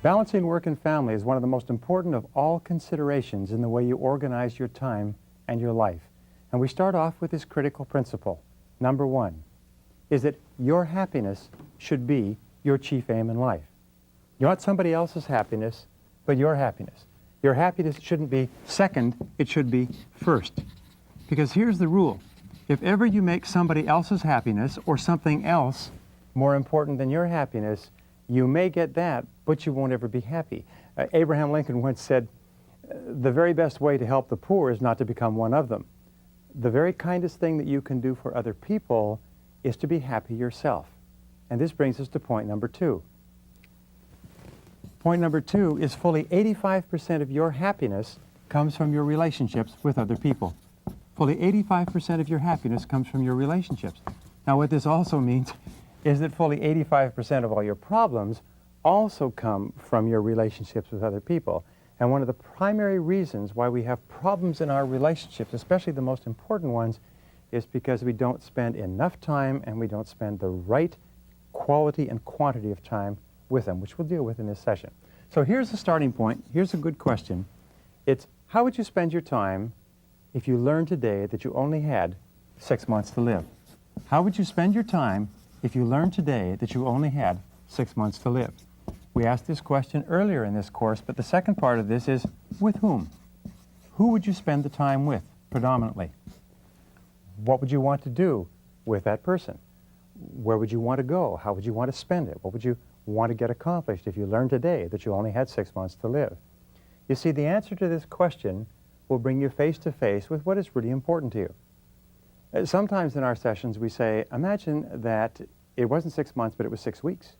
Balancing work and family is one of the most important of all considerations in the way you organize your time and your life. And we start off with this critical principle. Number one is that your happiness should be your chief aim in life. Not somebody else's happiness, but your happiness. Your happiness shouldn't be second, it should be first. Because here's the rule. If ever you make somebody else's happiness or something else more important than your happiness, you may get that, but you won't ever be happy. Abraham Lincoln once said, the very best way to help the poor is not to become one of them. The very kindest thing that you can do for other people is to be happy yourself. And this brings us to point number two. Point number two is fully 85% of your happiness comes from your relationships with other people. Fully 85% of your happiness comes from your relationships. Now what this also means is that fully 85% of all your problems also come from your relationships with other people. And one of the primary reasons why we have problems in our relationships, especially the most important ones, is because we don't spend enough time and we don't spend the right quality and quantity of time with them, which we'll deal with in this session. So here's the starting point. Here's a good question. It's, how would you spend your time if you learned today that you only had 6 months to live? How would you spend your time if you learned today that you only had 6 months to live? We asked this question earlier in this course, but the second part of this is, with whom? Who would you spend the time with predominantly? What would you want to do with that person? Where would you want to go? How would you want to spend it? What would you want to get accomplished if you learned today that you only had 6 months to live? You see, the answer to this question will bring you face to face with what is really important to you. Sometimes in our sessions we say, imagine that it wasn't 6 months, but it was 6 weeks.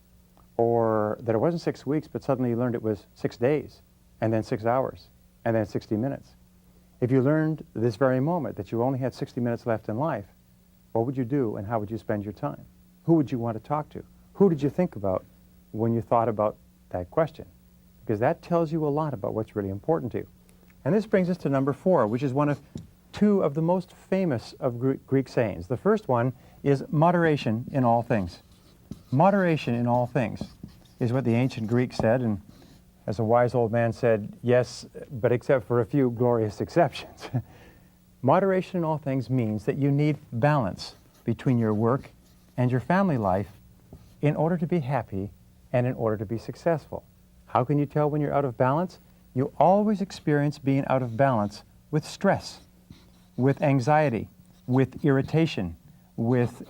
Or that it wasn't 6 weeks, but suddenly you learned it was 6 days, and then 6 hours, and then 60 minutes. If you learned this very moment that you only had 60 minutes left in life, what would you do and how would you spend your time? Who would you want to talk to? Who did you think about when you thought about that question? Because that tells you a lot about what's really important to you. And this brings us to number 4, which is one of two of the most famous of Greek sayings. The first one is moderation in all things. Moderation in all things is what the ancient Greeks said, and as a wise old man said, yes, but except for a few glorious exceptions. Moderation in all things means that you need balance between your work and your family life in order to be happy and in order to be successful. How can you tell when you're out of balance? You always experience being out of balance with stress, with anxiety, with irritation, with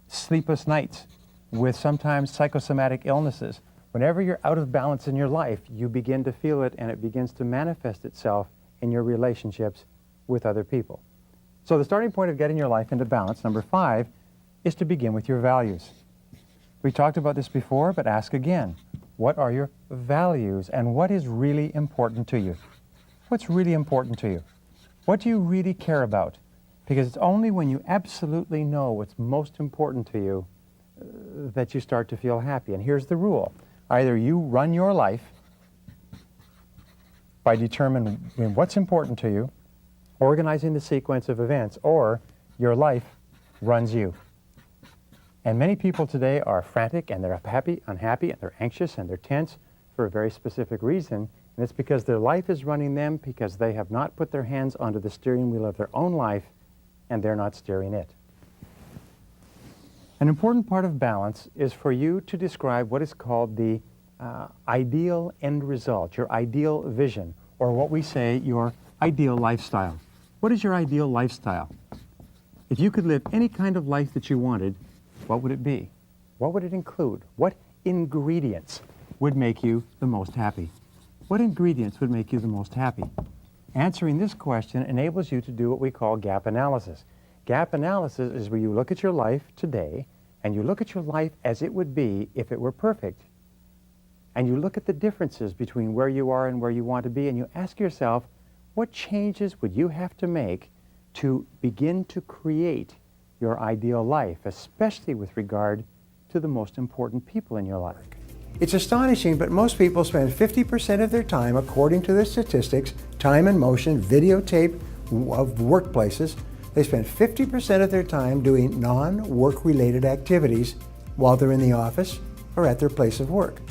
sleepless nights, with sometimes psychosomatic illnesses. Whenever you're out of balance in your life, you begin to feel it and it begins to manifest itself in your relationships with other people. So the starting point of getting your life into balance, number 5, is to begin with your values. We talked about this before, but ask again. What are your values and what is really important to you? What's really important to you? What do you really care about? Because it's only when you absolutely know what's most important to you that you start to feel happy. And here's the rule. Either you run your life by determining what's important to you, organizing the sequence of events, or your life runs you. And many people today are frantic and they're unhappy, and they're anxious and they're tense for a very specific reason. And it's because their life is running them because they have not put their hands onto the steering wheel of their own life and they're not steering it. An important part of balance is for you to describe what is called the ideal end result, your ideal vision, or what we say your ideal lifestyle. What is your ideal lifestyle? If you could live any kind of life that you wanted, what would it be? What would it include? What ingredients would make you the most happy? What ingredients would make you the most happy? Answering this question enables you to do what we call gap analysis. Gap analysis is where you look at your life today and you look at your life as it would be if it were perfect. And you look at the differences between where you are and where you want to be, and you ask yourself, what changes would you have to make to begin to create your ideal life, especially with regard to the most important people in your life? It's astonishing, but most people spend 50% of their time, according to the statistics, time and motion, videotape of workplaces. They spend 50% of their time doing non-work related activities while they're in the office or at their place of work.